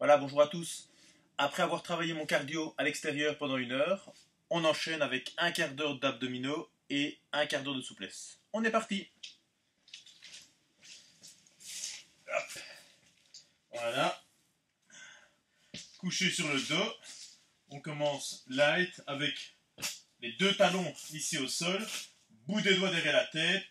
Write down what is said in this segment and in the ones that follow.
Voilà, bonjour à tous. Après avoir travaillé mon cardio à l'extérieur pendant 1 heure, on enchaîne avec un quart d'heure d'abdominaux et un quart d'heure de souplesse. On est parti. Hop. Voilà. Couché sur le dos. On commence light avec les 2 talons ici au sol. Bout des doigts derrière la tête.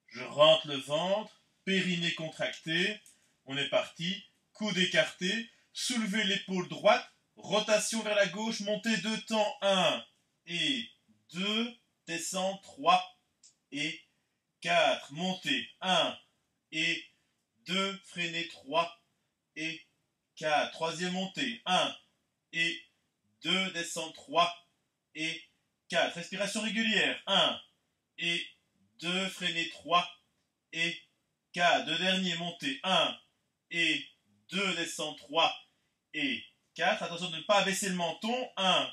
Je rentre le ventre. Périnée contracté. On est parti. Coude écarté. Soulevez l'épaule droite. Rotation vers la gauche. Montez 2 temps. 1 et 2. Descend 3 et 4. Montez 1 et 2. Freinez 3 et 4. Troisième montée. 1 et 2. Descend 3 et 4. Respiration régulière. 1 et 2. Freinez 3 et 4. Deux derniers. Montez 1 et 2. Descend 3 et 4. Attention de ne pas abaisser le menton. 1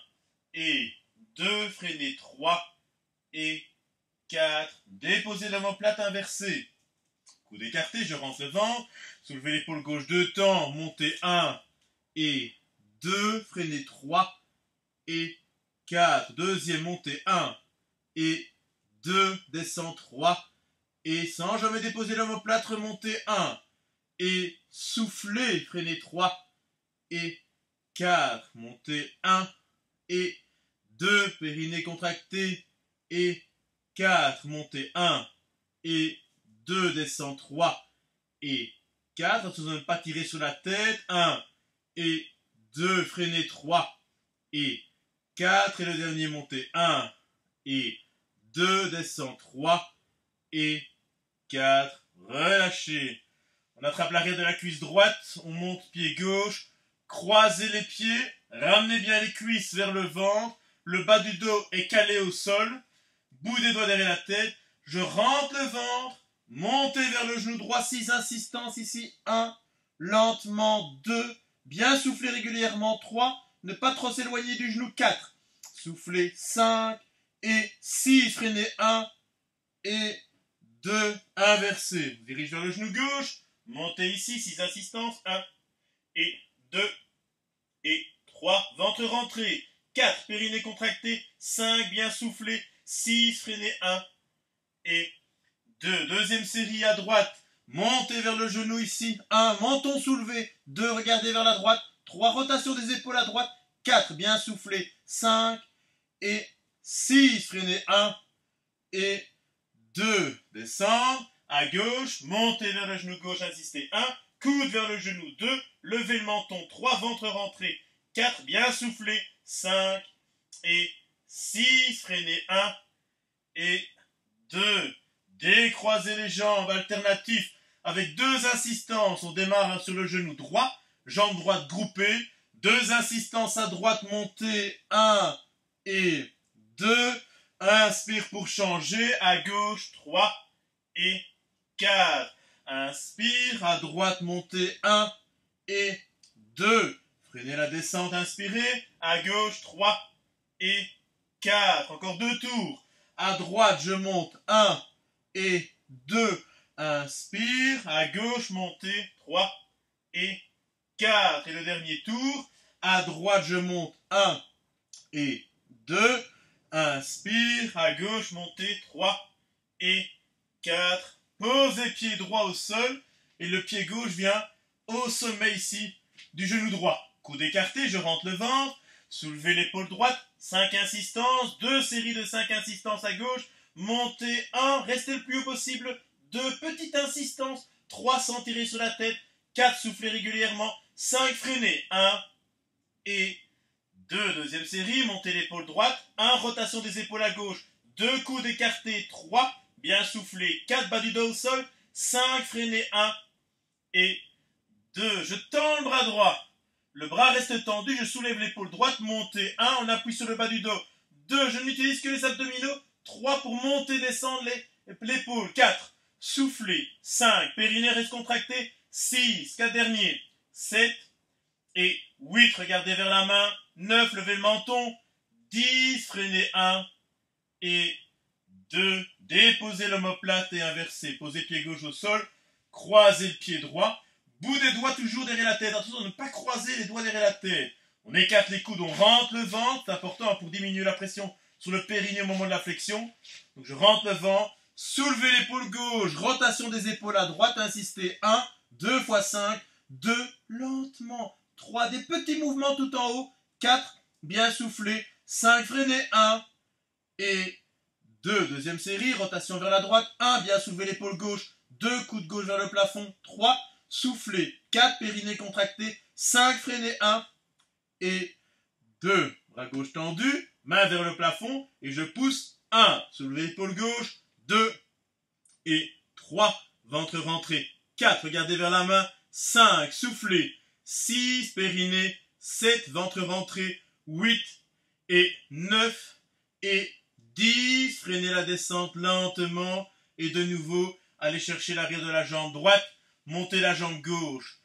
et 2. Freinez 3 et 4. Déposez l'omoplate inversée. Coude écarté, je rentre le ventre. Soulevez l'épaule gauche 2 temps. Montez 1 et 2. Freinez 3 et 4. Deuxième montée 1 et 2. Descend 3 et sans jamais déposer l'omoplate. Remontez 1 et soufflez. Freinez 3 et 4. Montez 1 et 2. Périnée contracté et 4. Montez 1 et 2. Descend 3 et 4. Attention de ne pas tirer sur la tête. 1 et 2. Freinez 3 et 4. Et le dernier, montez 1 et 2. Descend 3 et 4. Relâchez. On attrape l'arrière de la cuisse droite. On monte pied gauche. Croisez les pieds. Ramenez bien les cuisses vers le ventre. Le bas du dos est calé au sol. Bout des doigts derrière la tête. Je rentre le ventre. Montez vers le genou droit. 6 insistances ici. 1. Lentement. 2. Bien souffler régulièrement. 3. Ne pas trop s'éloigner du genou. 4. Soufflez. 5 et 6. Freinez. 1 et 2. Inversez. Dirige vers le genou gauche. Montez ici. 6 insistances. 1 et 2 et 3. Ventre rentré. 4. Périnée contracté. 5. Bien soufflé. 6. Freinez. 1 et 2. Deuxième série à droite. Montez vers le genou ici. 1. Menton soulevé. 2. Regardez vers la droite. 3. Rotation des épaules à droite. 4. Bien soufflé. 5 et 6. Freinez. 1 et 2. Descendre. À gauche. Montez vers le genou gauche. Insistez. 1. Coude vers le genou. 2. Levez le menton. 3. Ventre rentré. 4. Bien soufflé. 5 et 6. Freinez. 1 et 2. Décroisez les jambes. Alternatif avec 2 insistances. On démarre sur le genou droit. Jambe droite groupée. 2 insistances à droite. Montez. 1 et 2. Inspire pour changer. À gauche. 3 et 4. Inspire. À droite. Montez. 1 et 2. Freinez la descente. Inspirez. À gauche. 3 et 4. Encore 2 tours. À droite, je monte 1 et 2. Inspire. À gauche, montez 3 et 4. Et le dernier tour. À droite, je monte 1 et 2. Inspire. À gauche, montez 3 et 4. Posez pied droit au sol. Et le pied gauche vient au sommet ici du genou droit. Coude écarté, je rentre le ventre. Soulevez l'épaule droite. 5 insistances. 2 séries de 5 insistances à gauche. Montez 1. Restez le plus haut possible. 2 petites insistances. 3 sans tirer sur la tête. 4 soufflez régulièrement. 5 freinez. 1 et 2. Deuxième série. Montez l'épaule droite. 1. Rotation des épaules à gauche. 2 coudes écartés. 3. Bien soufflé. 4 bas du dos au sol. 5 freinez. 1 et 2. Je tends le bras droit. Le bras reste tendu, je soulève l'épaule droite, montez. 1, on appuie sur le bas du dos. 2, je n'utilise que les abdominaux. 3, pour monter, descendre l'épaule. 4, soufflez. 5, périnée reste contracté. 6, 4 derniers. 7 et 8, regardez vers la main. 9, levez le menton. 10, freinez. 1 et 2, déposez l'omoplate et inversez. Posez pied gauche au sol, croisez le pied droit. Bout des doigts toujours derrière la tête. Attention de ne pas croiser les doigts derrière la tête. On écarte les coudes, on rentre le ventre. C'est important pour diminuer la pression sur le périnée au moment de la flexion. Donc je rentre le ventre. Soulevez l'épaule gauche. Rotation des épaules à droite. Insistez. 1, 2 x 5. 2, lentement. 3, des petits mouvements tout en haut. 4, bien soufflé. 5, freinez. 1 et 2. Deuxième série, rotation vers la droite. 1, bien soulever l'épaule gauche. 2, coude de gauche vers le plafond. 3, soufflez. 4, périnée contracté. 5, freinez. 1 et 2. Bras gauche tendu, main vers le plafond. Et je pousse. 1, soulevez l'épaule gauche. 2 et 3, ventre rentré. 4, regardez vers la main. 5, soufflez. 6, périnée. 7, ventre rentré. 8 et 9 et 10, freinez la descente lentement et de nouveau, allez chercher l'arrière de la jambe droite, montez la jambe gauche.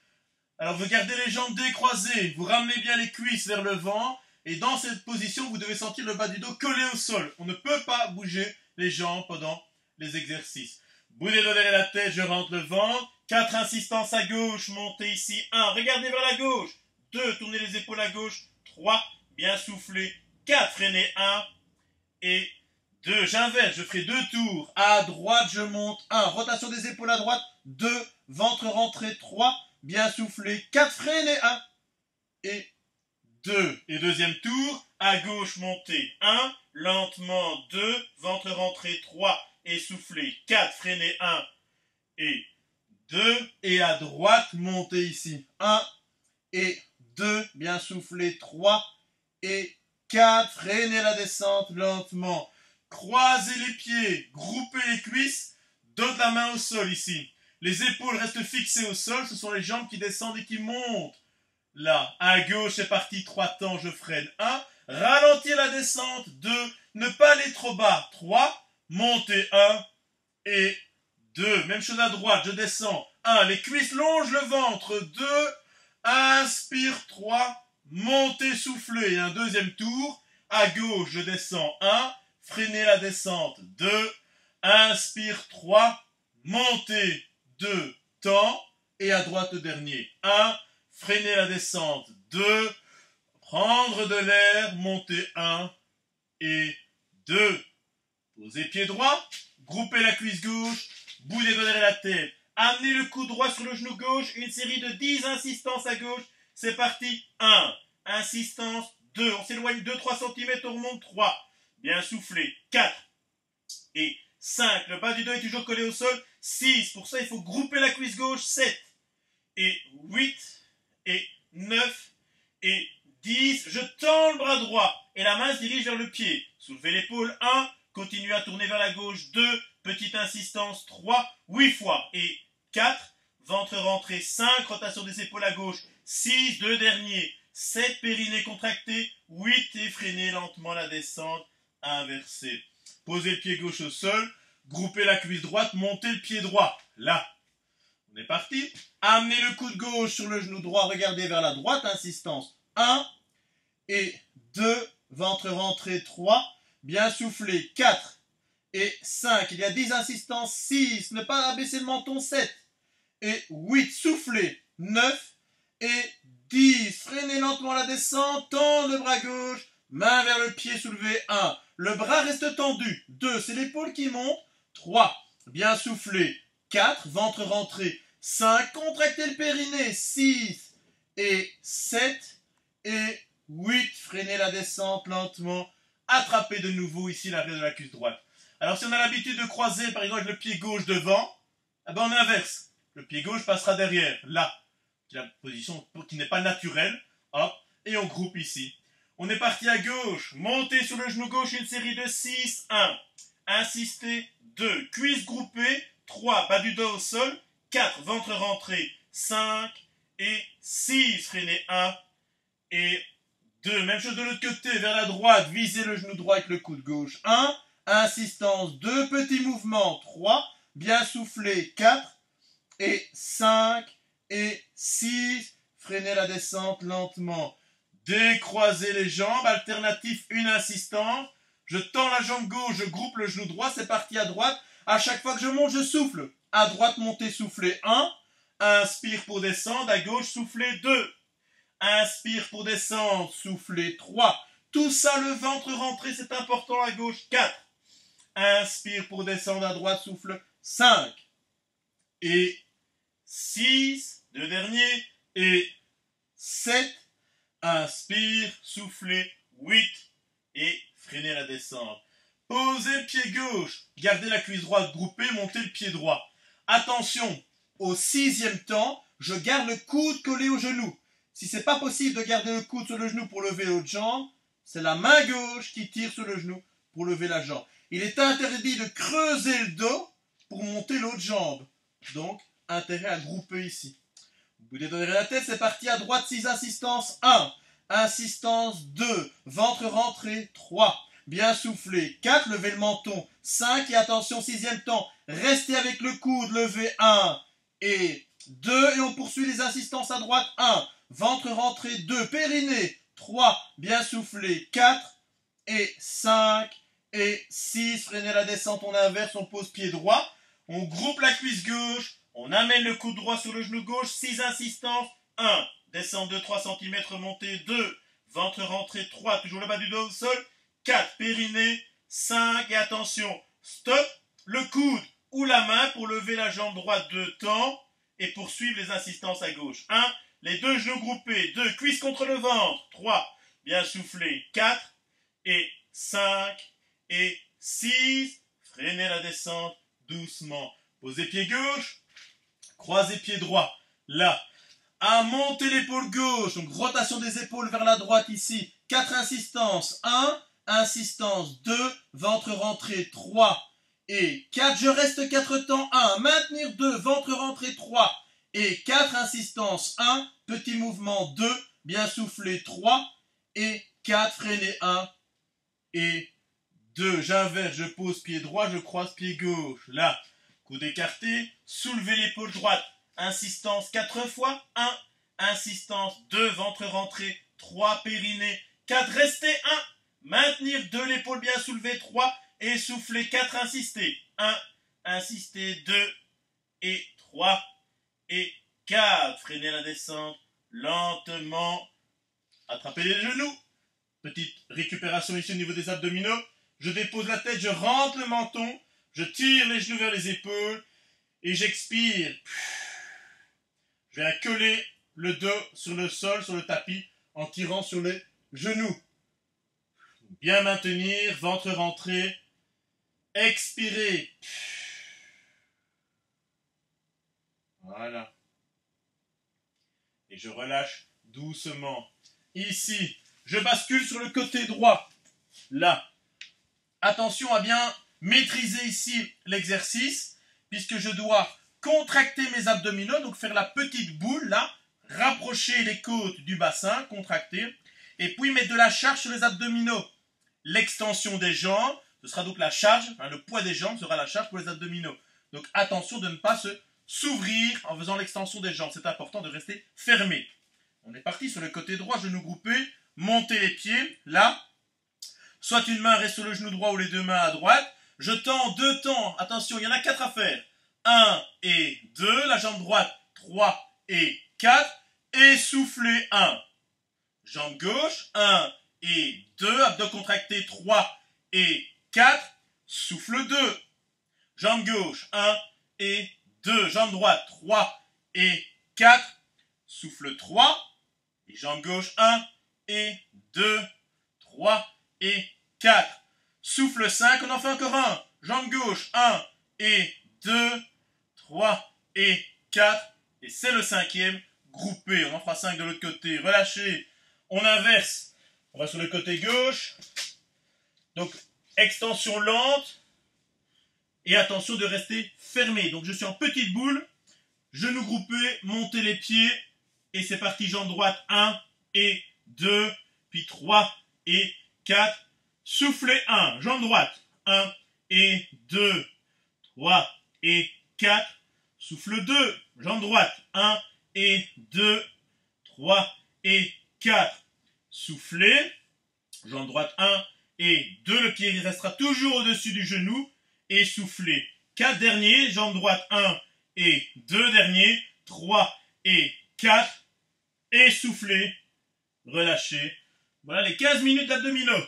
Alors vous gardez les jambes décroisées, vous ramenez bien les cuisses vers le vent et dans cette position, vous devez sentir le bas du dos collé au sol. On ne peut pas bouger les jambes pendant les exercices. Bout des doigts derrière la tête, je rentre le ventre. 4 insistances à gauche, montez ici. 1, regardez vers la gauche. 2, tournez les épaules à gauche. 3, bien soufflez. 4, freinez. 1 et 2, j'inverse, je ferai 2 tours. À droite, je monte. 1, rotation des épaules à droite. 2, ventre rentré. 3, bien soufflé. 4, freinez. 1 et 2. Et deuxième tour, à gauche, montez. 1, lentement. 2, ventre rentré. 3, essoufflé. 4, freinez. 1 et 2. Et à droite, montez ici. 1 et 2, bien soufflé. 3 et 4, freinez la descente lentement. Croisez les pieds, groupez les cuisses, donne la main au sol ici. Les épaules restent fixées au sol, ce sont les jambes qui descendent et qui montent. Là, à gauche, c'est parti, 3 temps, je freine. 1, ralentir la descente. 2, ne pas aller trop bas. 3, montez. 1 et 2. Même chose à droite, je descends. 1, les cuisses longent le ventre. 2, inspire. 3, montez, soufflez. Un deuxième tour. À gauche, je descends. 1, freinez la descente. 2, inspire. 3, montez. 2, temps. Et à droite, le dernier. 1, freinez la descente. 2, prendre de l'air, monter. 1 et 2. Posez pied droit, groupez la cuisse gauche, bout des doigts derrière la tête. Amenez le coude droit sur le genou gauche, une série de 10 insistances à gauche. C'est parti. 1, insistance. 2, on s'éloigne 2-3 cm, on remonte. 3, bien soufflé. 4 et 5, le bas du dos est toujours collé au sol. 6, pour ça il faut grouper la cuisse gauche. 7 et 8 et 9 et 10. Je tends le bras droit et la main se dirige vers le pied. Soulevez l'épaule. 1, continuez à tourner vers la gauche. 2, petite insistance. 3, 8 fois. Et 4, ventre rentré. 5, rotation des épaules à gauche. 6, 2 derniers. 7, périnée contracté. 8 et freinez lentement la descente inversée. Posez le pied gauche au sol. Groupez la cuisse droite. Montez le pied droit. Là. On est parti. Amenez le coude gauche sur le genou droit. Regardez vers la droite. Insistance. 1 et 2. Ventre rentré. 3. Bien soufflé. 4 et 5. Il y a 10 insistances. 6. Ne pas abaisser le menton. 7 et 8. Soufflez. 9 et 10. Freinez lentement la descente. Tends le bras gauche. Main vers le pied soulevé. 1. Le bras reste tendu. 2. C'est l'épaule qui monte. 3. Bien soufflé. 4. Ventre rentré. 5. Contractez le périnée. 6 et 7 et 8. Freinez la descente lentement. Attrapez de nouveau ici l'arrière de la cuisse droite. Alors si on a l'habitude de croiser par exemple avec le pied gauche devant, eh ben on inverse. Le pied gauche passera derrière. Là. C'est la position qui n'est pas naturelle. Hop. Et on groupe ici. On est parti à gauche. Montez sur le genou gauche une série de 6. 1. Insistez. 2. Cuisses groupées. 3. Bas du dos au sol. 4. Ventre rentré. 5 et 6. Freinez. 1 et 2. Même chose de l'autre côté. Vers la droite. Visez le genou droit avec le coude gauche. 1. Insistance. 2 petits mouvements. 3. Bien soufflé. 4 et 5 et 6. Freinez la descente lentement. Décroisez les jambes. Alternatif, une insistance. Je tends la jambe gauche, je groupe le genou droit. C'est parti à droite. À chaque fois que je monte, je souffle. À droite, montez, soufflez. 1. Inspire pour descendre, à gauche, soufflez 2. Inspire pour descendre, soufflez 3. Tout ça, le ventre rentré, c'est important, à gauche, 4. Inspire pour descendre, à droite, souffle 5. Et 6, deux derniers, et 7. Inspire, soufflez 8 et freinez la descente. Posez le pied gauche, gardez la cuisse droite groupée, montez le pied droit. Attention, au 6e temps, je garde le coude collé au genou. Si ce n'est pas possible de garder le coude sur le genou pour lever l'autre jambe, c'est la main gauche qui tire sur le genou pour lever la jambe. Il est interdit de creuser le dos pour monter l'autre jambe. Donc, intérêt à grouper ici. Vous détendrez la tête, c'est parti. À droite, 6 insistances. 1. Insistance 2. Ventre rentré. 3. Bien soufflé. 4. Levez le menton. 5. Et attention, 6e temps. Restez avec le coude. Levez 1 et 2. Et on poursuit les insistances à droite. 1. Ventre rentré. 2. Périnée. 3. Bien soufflé. 4 et 5 et 6. Freinez la descente. On inverse. On pose pied droit. On groupe la cuisse gauche. On amène le coude droit sur le genou gauche, 6 insistances, 1, descente de 3 cm, montée 2, ventre rentré 3, toujours le bas du dos au sol, 4, périnée, 5, et attention, stop, le coude ou la main pour lever la jambe droite 2 temps et poursuivre les insistances à gauche. 1, les deux genoux groupés, 2, cuisses contre le ventre, 3, bien soufflé, 4 et 5 et 6, freinez la descente doucement, posez pied gauche, croisez pied droit, là. À monter l'épaule gauche, donc rotation des épaules vers la droite ici. 4 insistances, 1, insistance 2, ventre rentré 3 et 4. Je reste 4 temps, 1, maintenir 2, ventre rentré 3 et 4, insistance 1, petit mouvement 2, bien soufflé 3 et 4, freiner 1 et 2. J'inverse, je pose pied droit, je croise pied gauche, là. Coude écarté, soulevez l'épaule droite, insistance 4 fois, 1, insistance 2, ventre rentré, 3, périnée, 4, restez 1, maintenir 2, l'épaule bien soulevée, 3, et soufflez 4, insister, 1, insister 2, et 3, et 4, freinez la descente, lentement, attrapez les genoux, petite récupération ici au niveau des abdominaux, je dépose la tête, je rentre le menton, je tire les genoux vers les épaules et j'expire. Je viens coller le dos sur le sol, sur le tapis, en tirant sur les genoux. Bien maintenir, ventre rentré. Expirez. Voilà. Et je relâche doucement. Ici, je bascule sur le côté droit. Là. Attention à bien maîtriser ici l'exercice, puisque je dois contracter mes abdominaux, donc faire la petite boule là, rapprocher les côtes du bassin, contracter, et puis mettre de la charge sur les abdominaux. L'extension des jambes, ce sera donc la charge, le poids des jambes sera la charge pour les abdominaux. Donc attention de ne pas s'ouvrir en faisant l'extension des jambes, c'est important de rester fermé. On est parti sur le côté droit, genou groupé, montez les pieds, là, soit une main reste sur le genou droit ou les deux mains à droite. Je tends 2 temps. Attention, il y en a 4 à faire. 1 et 2. La jambe droite. 3 et 4. Et soufflez 1. Jambe gauche. 1 et 2. Abdos contractés. 3 et 4. Souffle 2. Jambe gauche. 1 et 2. Jambe droite. 3 et 4. Souffle 3. Et jambe gauche. 1 et 2. 3 et 4. Souffle 5, on en fait encore un. Jambe gauche, 1 et 2, 3 et 4. Et c'est le 5e, groupé. On en fera 5 de l'autre côté. Relâchez. On inverse. On va sur le côté gauche. Donc, extension lente. Et attention de rester fermé. Donc, je suis en petite boule. Genoux groupés, montez les pieds. Et c'est parti, jambe droite, 1 et 2, puis 3 et 4. Soufflez 1, jambe droite, 1 et 2, 3 et 4. Souffle 2, jambe droite, 1 et 2, 3 et 4. Soufflez, jambe droite, 1 et 2. Le pied restera toujours au-dessus du genou. Et soufflez. 4 derniers, jambe droite, 1 et 2 derniers. 3 et 4. Et soufflez, relâchez. Voilà, les 15 minutes d'abdominaux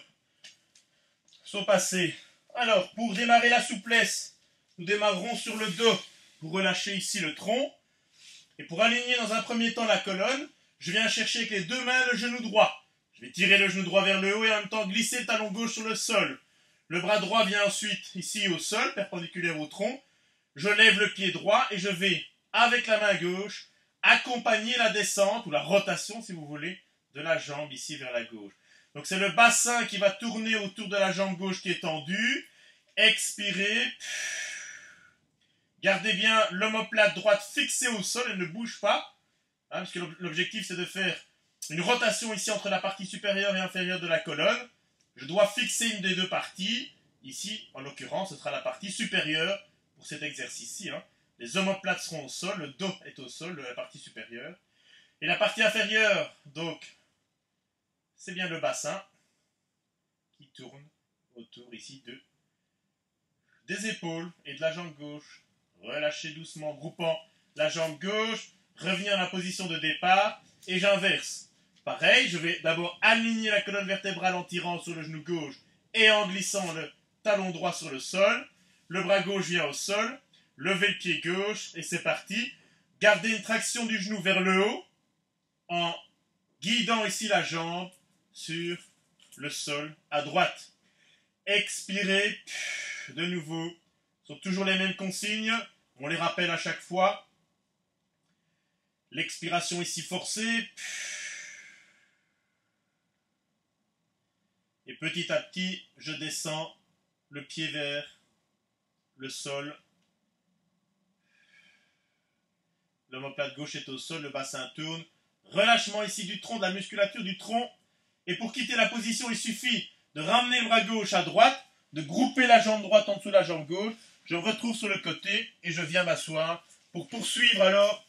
sont passées. Alors, pour démarrer la souplesse, nous démarrerons sur le dos pour relâcher ici le tronc. Et pour aligner dans un premier temps la colonne, je viens chercher avec les deux mains le genou droit. Je vais tirer le genou droit vers le haut et en même temps glisser le talon gauche sur le sol. Le bras droit vient ensuite ici au sol, perpendiculaire au tronc. Je lève le pied droit et je vais, avec la main gauche, accompagner la descente, ou la rotation si vous voulez, de la jambe ici vers la gauche. Donc c'est le bassin qui va tourner autour de la jambe gauche qui est tendue. Expirez. Gardez bien l'omoplate droite fixée au sol, elle ne bouge pas. Hein, parce que l'objectif c'est de faire une rotation ici entre la partie supérieure et inférieure de la colonne. Je dois fixer une des deux parties. Ici, en l'occurrence, ce sera la partie supérieure pour cet exercice-ci. Hein. Les omoplates seront au sol, le dos est au sol de la partie supérieure. Et la partie inférieure, donc, c'est bien le bassin qui tourne autour ici des épaules et de la jambe gauche. Relâchez doucement, groupant la jambe gauche, revenir dans la position de départ et j'inverse. Pareil, je vais d'abord aligner la colonne vertébrale en tirant sur le genou gauche et en glissant le talon droit sur le sol. Le bras gauche vient au sol, levez le pied gauche et c'est parti. Gardez une traction du genou vers le haut en guidant ici la jambe sur le sol à droite. Expirez de nouveau. Ce sont toujours les mêmes consignes. On les rappelle à chaque fois. L'expiration ici forcée. Et petit à petit, je descends le pied vers le sol. L'omoplate gauche est au sol, le bassin tourne. Relâchement ici du tronc, de la musculature du tronc. Et pour quitter la position, il suffit de ramener le bras gauche à droite, de grouper la jambe droite en dessous de la jambe gauche. Je me retrouve sur le côté et je viens m'asseoir pour poursuivre alors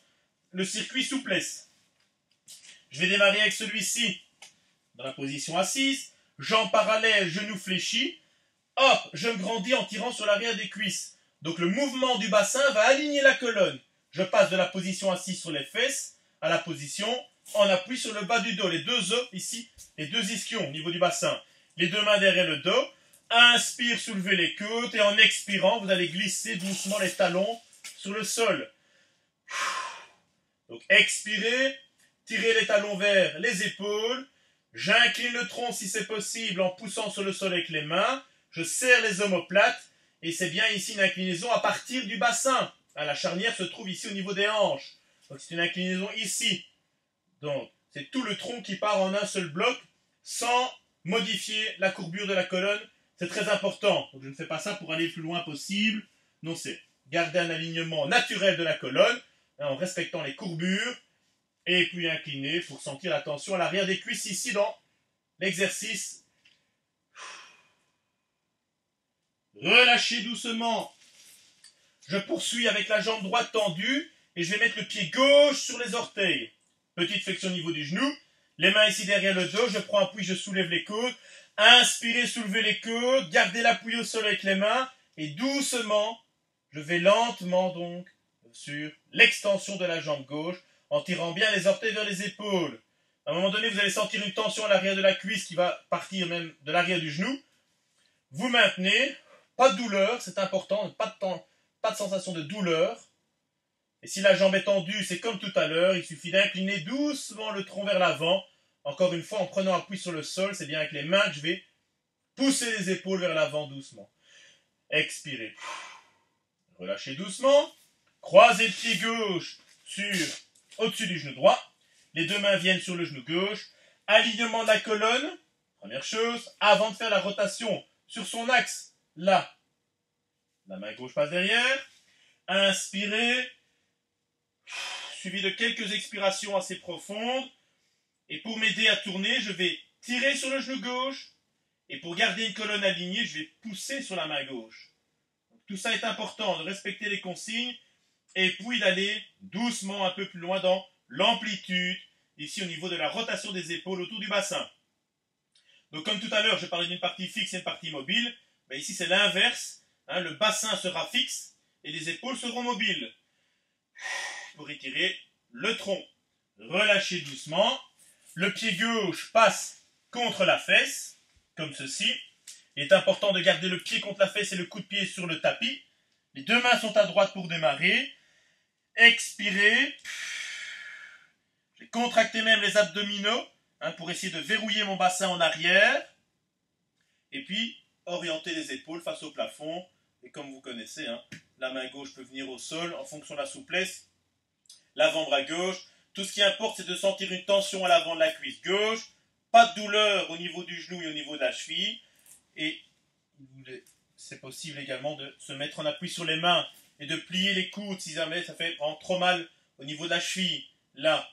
le circuit souplesse. Je vais démarrer avec celui-ci dans la position assise. Jambes parallèles, genoux fléchis. Hop, je me grandis en tirant sur l'arrière des cuisses. Donc le mouvement du bassin va aligner la colonne. Je passe de la position assise sur les fesses à la position en appui sur le bas du dos. Les deux os ici, les deux ischions au niveau du bassin. Les deux mains derrière le dos. Inspire, soulevez les côtes et en expirant, vous allez glisser doucement les talons sur le sol. Donc expirez, tirez les talons vers les épaules. J'incline le tronc si c'est possible en poussant sur le sol avec les mains. Je serre les omoplates et c'est bien ici une inclinaison à partir du bassin. La charnière se trouve ici au niveau des hanches. Donc c'est une inclinaison ici. Donc c'est tout le tronc qui part en un seul bloc sans modifier la courbure de la colonne. C'est très important. Donc je ne fais pas ça pour aller le plus loin possible. Non, c'est garder un alignement naturel de la colonne en respectant les courbures et puis incliner pour sentir la tension à l'arrière des cuisses ici dans l'exercice. Relâchez doucement. Je poursuis avec la jambe droite tendue et je vais mettre le pied gauche sur les orteils. Petite flexion au niveau du genou. Les mains ici derrière le dos. Je prends appui, je soulève les côtes. Inspirez, soulevez les côtes. Gardez l'appui au sol avec les mains. Et doucement, je vais lentement donc sur l'extension de la jambe gauche en tirant bien les orteils vers les épaules. À un moment donné, vous allez sentir une tension à l'arrière de la cuisse qui va partir même de l'arrière du genou. Vous maintenez. Pas de douleur, c'est important. Pas de sensation de douleur. Et si la jambe est tendue, c'est comme tout à l'heure. Il suffit d'incliner doucement le tronc vers l'avant. Encore une fois, en prenant appui sur le sol, c'est bien avec les mains que je vais pousser les épaules vers l'avant doucement. Expirez. Relâchez doucement. Croisez le pied gauche au-dessus du genou droit. Les deux mains viennent sur le genou gauche. Alignement de la colonne. Première chose, avant de faire la rotation sur son axe, là. La main gauche passe derrière. Inspirez. Suivi de quelques expirations assez profondes. Et pour m'aider à tourner, je vais tirer sur le genou gauche. Et pour garder une colonne alignée, je vais pousser sur la main gauche. Donc, tout ça est important, de respecter les consignes. Et puis d'aller doucement un peu plus loin dans l'amplitude. Ici au niveau de la rotation des épaules autour du bassin. Donc comme tout à l'heure, je parlais d'une partie fixe et une partie mobile. Ben, ici c'est l'inverse. Le bassin sera fixe et les épaules seront mobiles. pour étirer le tronc. Relâchez doucement. Le pied gauche passe contre la fesse, comme ceci. Il est important de garder le pied contre la fesse et le coup de pied sur le tapis. Les deux mains sont à droite pour démarrer. Expirez. Je vais contracter même les abdominaux pour essayer de verrouiller mon bassin en arrière. Et puis, orienter les épaules face au plafond. Et comme vous connaissez, la main gauche peut venir au sol en fonction de la souplesse. L'avant-bras gauche. Tout ce qui importe, c'est de sentir une tension à l'avant de la cuisse gauche. Pas de douleur au niveau du genou et au niveau de la cheville. Et c'est possible également de se mettre en appui sur les mains et de plier les coudes si jamais ça fait vraiment trop mal au niveau de la cheville. Là,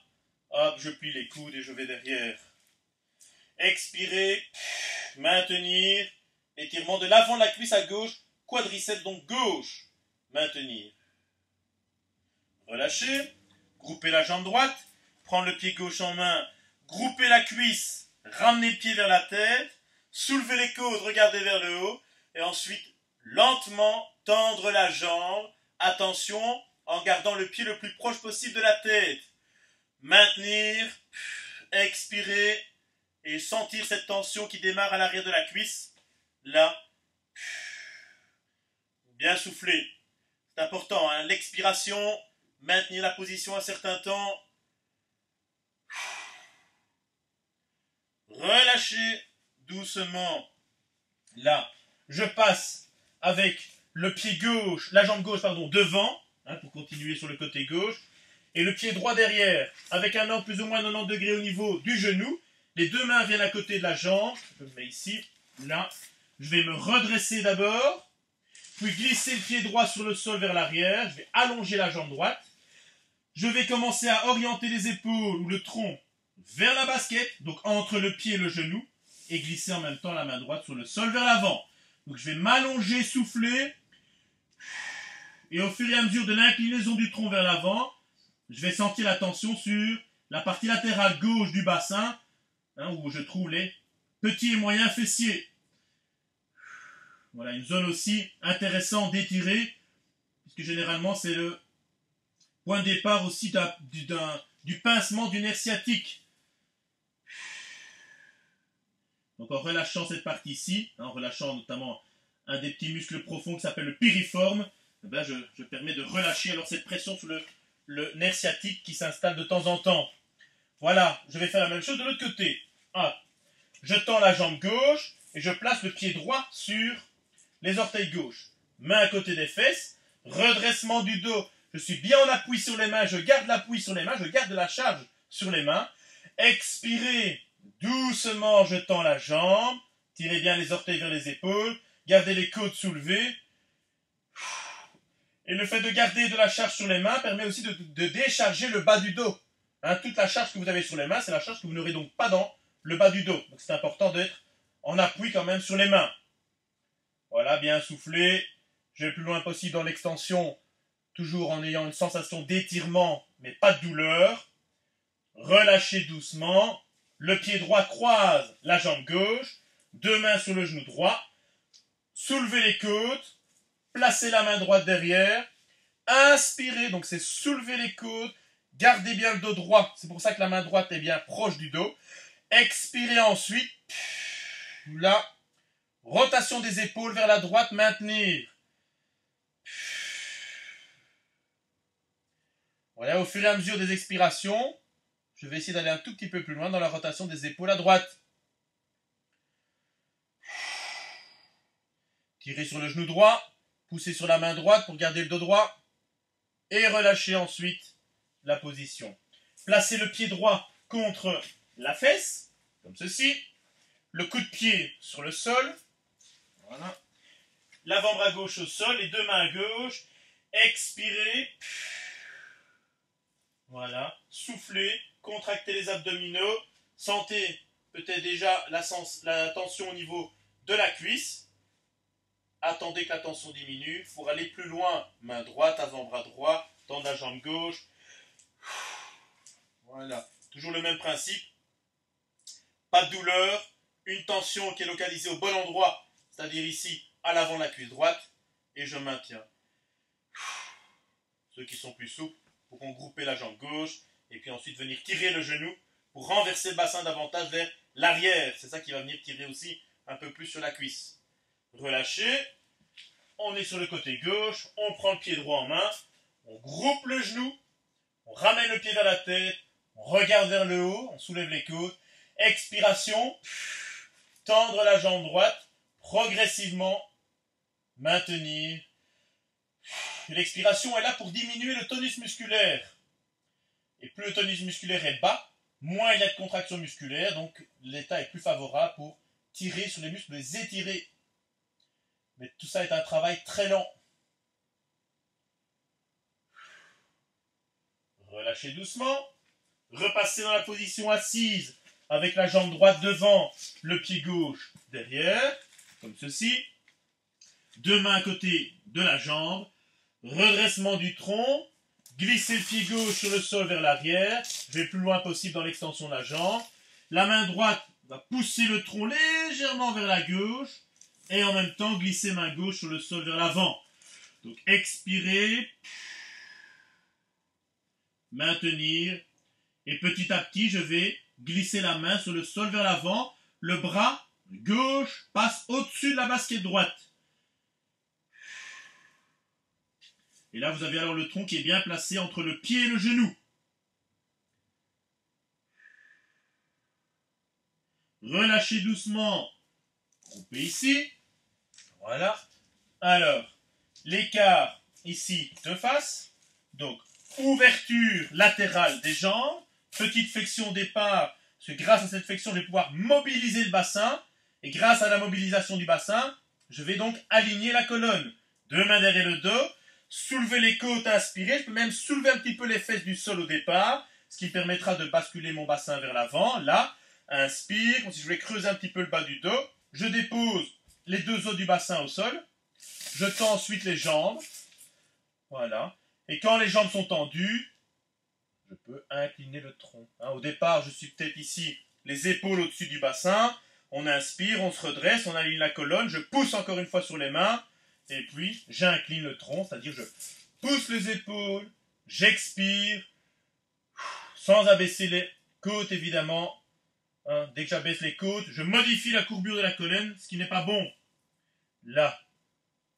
hop, je plie les coudes et je vais derrière. Expirez, maintenir, étirement de l'avant de la cuisse à gauche, quadriceps donc gauche, maintenir. Relâchez, groupez la jambe droite, prendre le pied gauche en main, groupez la cuisse, ramenez le pied vers la tête, soulevez les côtes, regardez vers le haut, et ensuite, lentement, tendre la jambe, attention, en gardant le pied le plus proche possible de la tête. Maintenir, expirer, et sentir cette tension qui démarre à l'arrière de la cuisse. Là, bien souffler. C'est important, l'expiration, maintenir la position un certain temps. Relâchez doucement. Là, je passe avec le pied gauche, la jambe gauche, pardon, devant, pour continuer sur le côté gauche, et le pied droit derrière, avec un angle plus ou moins 90 degrés au niveau du genou. Les deux mains viennent à côté de la jambe. Je me mets ici, là. Je vais me redresser d'abord, puis glisser le pied droit sur le sol vers l'arrière. Je vais allonger la jambe droite. Je vais commencer à orienter les épaules ou le tronc vers la basket, donc entre le pied et le genou, et glisser en même temps la main droite sur le sol vers l'avant. Donc je vais m'allonger, souffler, et au fur et à mesure de l'inclinaison du tronc vers l'avant, je vais sentir la tension sur la partie latérale gauche du bassin, où je trouve les petits et moyens fessiers. Voilà, une zone aussi intéressante d'étirer, puisque généralement c'est le point de départ aussi du pincement du nerf sciatique. Donc en relâchant cette partie-ci, en relâchant notamment un des petits muscles profonds qui s'appelle le piriforme, je permets de relâcher alors cette pression sur le nerf sciatique qui s'installe de temps en temps. Voilà, je vais faire la même chose de l'autre côté. Je tends la jambe gauche et je place le pied droit sur les orteils gauches. Main à côté des fesses, redressement du dos. Je suis bien en appui sur les mains, je garde l'appui sur les mains, je garde de la charge sur les mains. Expirez, doucement je tends la jambe, tirez bien les orteils vers les épaules, gardez les côtes soulevées. Et le fait de garder de la charge sur les mains permet aussi de décharger le bas du dos. Toute la charge que vous avez sur les mains, c'est la charge que vous n'aurez donc pas dans le bas du dos. Donc c'est important d'être en appui quand même sur les mains. Voilà, bien soufflé. Je vais le plus loin possible dans l'extension, toujours en ayant une sensation d'étirement, mais pas de douleur. Relâchez doucement. Le pied droit croise la jambe gauche. Deux mains sur le genou droit. Soulevez les côtes. Placez la main droite derrière. Inspirez, donc c'est soulever les côtes. Gardez bien le dos droit. C'est pour ça que la main droite est bien proche du dos. Expirez ensuite. Là. Rotation des épaules vers la droite, maintenir. Voilà, au fur et à mesure des expirations, je vais essayer d'aller un tout petit peu plus loin dans la rotation des épaules à droite. Tirez sur le genou droit, poussez sur la main droite pour garder le dos droit et relâchez ensuite la position. Placez le pied droit contre la fesse, comme ceci. Le coup de pied sur le sol. Voilà. L'avant-bras gauche au sol, les deux mains à gauche. Expirez. Voilà. Soufflez. Contractez les abdominaux. Sentez peut-être déjà la tension au niveau de la cuisse. Attendez que la tension diminue. Pour aller plus loin, main droite, avant-bras droit. Tendre la jambe gauche. Voilà. Toujours le même principe. Pas de douleur. Une tension qui est localisée au bon endroit, c'est-à-dire ici, à l'avant de la cuisse droite, et je maintiens. Ceux qui sont plus souples pour regrouper la jambe gauche, et puis ensuite venir tirer le genou pour renverser le bassin davantage vers l'arrière. C'est ça qui va venir tirer aussi un peu plus sur la cuisse. Relâchez, on est sur le côté gauche, on prend le pied droit en main, on groupe le genou, on ramène le pied vers la tête, on regarde vers le haut, on soulève les côtes, expiration, tendre la jambe droite, progressivement, maintenir. L'expiration est là pour diminuer le tonus musculaire. Et plus le tonus musculaire est bas, moins il y a de contraction musculaire, donc l'état est plus favorable pour tirer sur les muscles, les étirer. Mais tout ça est un travail très lent. Relâchez doucement. Repassez dans la position assise avec la jambe droite devant, le pied gauche derrière, comme ceci. Deux mains à côté de la jambe. Redressement du tronc. Glissez le pied gauche sur le sol vers l'arrière. Je vais le plus loin possible dans l'extension de la jambe. La main droite va pousser le tronc légèrement vers la gauche. Et en même temps, glisser main gauche sur le sol vers l'avant. Donc, expirez. Maintenir. Et petit à petit, je vais glisser la main sur le sol vers l'avant. Le bras gauche passe au-dessus de la basket droite. Et là, vous avez alors le tronc qui est bien placé entre le pied et le genou. Relâchez doucement. Groupez ici. Voilà. Alors, l'écart ici de face. Donc, ouverture latérale des jambes. Petite flexion au départ. Parce que grâce à cette flexion, je vais pouvoir mobiliser le bassin. Et grâce à la mobilisation du bassin, je vais donc aligner la colonne. Deux mains derrière le dos. Soulever les côtes, inspirer. Je peux même soulever un petit peu les fesses du sol au départ. Ce qui me permettra de basculer mon bassin vers l'avant. Là, inspire. Comme si je voulais creuser un petit peu le bas du dos. Je dépose les deux os du bassin au sol. Je tends ensuite les jambes. Voilà. Et quand les jambes sont tendues, je peux incliner le tronc. Au départ, je suis peut-être ici, les épaules au-dessus du bassin. On inspire, on se redresse, on aligne la colonne. Je pousse encore une fois sur les mains. Et puis, j'incline le tronc, c'est-à-dire je pousse les épaules, j'expire, sans abaisser les côtes évidemment. Dès que j'abaisse les côtes, je modifie la courbure de la colonne, ce qui n'est pas bon. Là,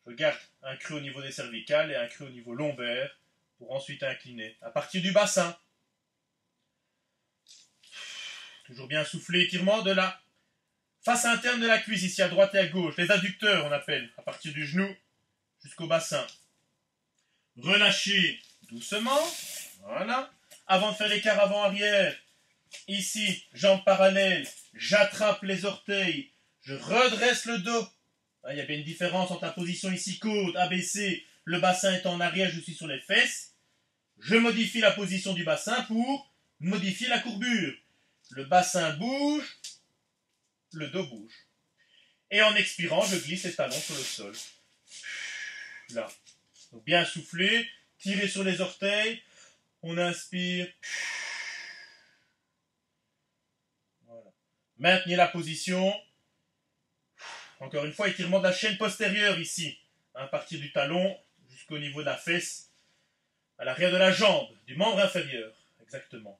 je garde un creux au niveau des cervicales et un creux au niveau lombaire pour ensuite incliner à partir du bassin. Toujours bien souffler, étirement de la face interne de la cuisse, ici à droite et à gauche. Les adducteurs, on appelle, à partir du genou jusqu'au bassin. Relâchez doucement. Voilà. Avant de faire l'écart avant-arrière, ici, jambes parallèles, j'attrape les orteils, je redresse le dos. Il y a bien une différence entre la position ici, côte, abaissée, le bassin est en arrière, je suis sur les fesses. Je modifie la position du bassin pour modifier la courbure. Le bassin bouge, le dos bouge. Et en expirant, je glisse les talons sur le sol. Là. Donc bien souffler, tirer sur les orteils. On inspire. Voilà. Maintenez la position. Encore une fois, étirement de la chaîne postérieure ici. À partir du talon jusqu'au niveau de la fesse. À l'arrière de la jambe, du membre inférieur. Exactement.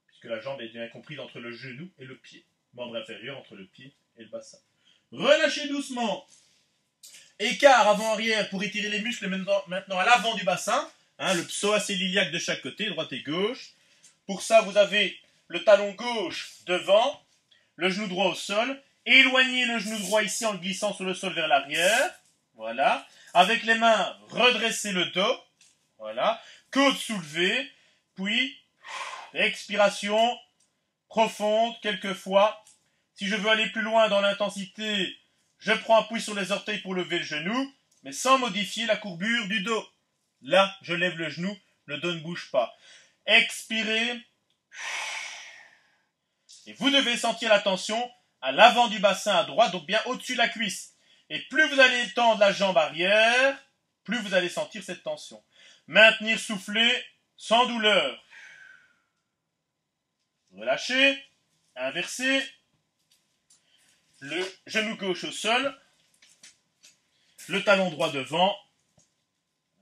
Puisque la jambe est bien comprise entre le genou et le pied. Membre inférieur entre le pied et le bassin. Relâchez doucement. Écart avant-arrière pour étirer les muscles maintenant à l'avant du bassin. Le psoas et l'iliaque de chaque côté, droite et gauche. Pour ça, vous avez le talon gauche devant, le genou droit au sol. Éloignez le genou droit ici en le glissant sur le sol vers l'arrière. Voilà. Avec les mains, redressez le dos. Voilà. Côte soulevée. Puis, expiration profonde, quelquefois. Si je veux aller plus loin dans l'intensité, je prends appui sur les orteils pour lever le genou, mais sans modifier la courbure du dos. Là, je lève le genou, le dos ne bouge pas. Expirez. Et vous devez sentir la tension à l'avant du bassin à droite, donc bien au-dessus de la cuisse. Et plus vous allez tendre la jambe arrière, plus vous allez sentir cette tension. Maintenir souffler sans douleur. Relâchez. Inversez. Le genou gauche au sol. Le talon droit devant.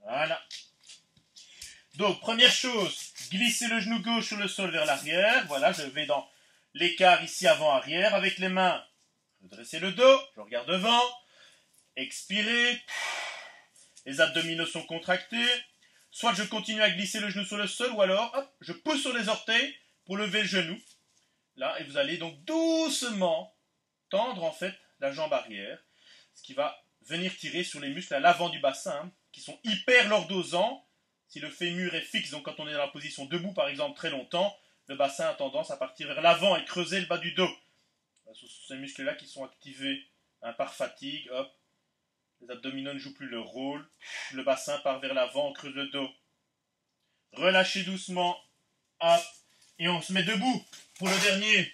Voilà. Donc, première chose, glisser le genou gauche sur le sol vers l'arrière. Voilà, je vais dans l'écart ici avant-arrière. Avec les mains, redresser le dos, je regarde devant. Expirer. Les abdominaux sont contractés. Soit je continue à glisser le genou sur le sol, ou alors, hop, je pousse sur les orteils pour lever le genou. Là, et vous allez donc doucement tendre en fait la jambe arrière, ce qui va venir tirer sur les muscles à l'avant du bassin, hein, qui sont hyper lordosants. Si le fémur est fixe, donc quand on est dans la position debout par exemple très longtemps, le bassin a tendance à partir vers l'avant et creuser le bas du dos. Ce sont ces muscles-là qui sont activés hein, par fatigue, hop. Les abdominaux ne jouent plus leur rôle. Le bassin part vers l'avant, on creuse le dos. Relâchez doucement. Hop. Et on se met debout pour le dernier.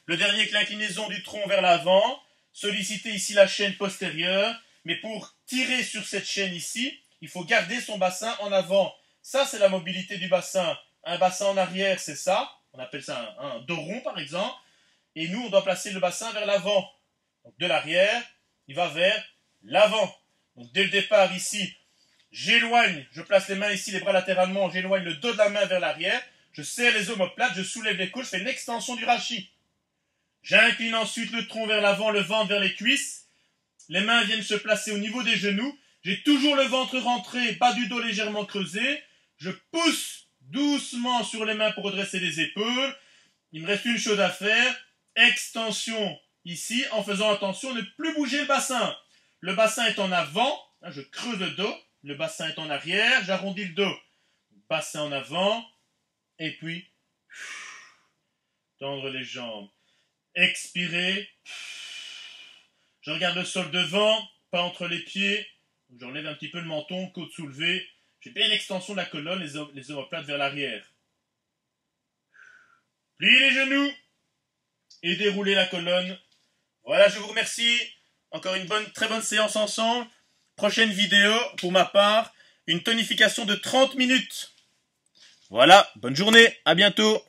Le dernier avec l'inclinaison du tronc vers l'avant. Sollicitez ici la chaîne postérieure. Mais pour tirer sur cette chaîne ici, il faut garder son bassin en avant. Ça, c'est la mobilité du bassin. Un bassin en arrière, c'est ça. On appelle ça un dos rond, par exemple. Et nous, on doit placer le bassin vers l'avant. Donc, de l'arrière, il va vers l'avant. Donc dès le départ ici, j'éloigne, je place les mains ici, les bras latéralement, j'éloigne le dos de la main vers l'arrière, je serre les omoplates, je soulève les coudes, je fais une extension du rachis. J'incline ensuite le tronc vers l'avant, le ventre vers les cuisses. Les mains viennent se placer au niveau des genoux. J'ai toujours le ventre rentré, bas du dos légèrement creusé. Je pousse doucement sur les mains pour redresser les épaules. Il me reste une chose à faire, extension ici, en faisant attention de ne plus bouger le bassin. Le bassin est en avant, hein, je creuse le dos. Le bassin est en arrière, j'arrondis le dos. Bassin en avant, et puis tendre les jambes. Expirer. Je regarde le sol devant, pas entre les pieds. J'enlève un petit peu le menton, côte soulevée. J'ai bien l'extension de la colonne, les omoplates vers l'arrière. Pliez les genoux et déroulez la colonne. Voilà, je vous remercie. Encore une très bonne séance ensemble. Prochaine vidéo, pour ma part, une tonification de 30 minutes. Voilà, bonne journée, à bientôt.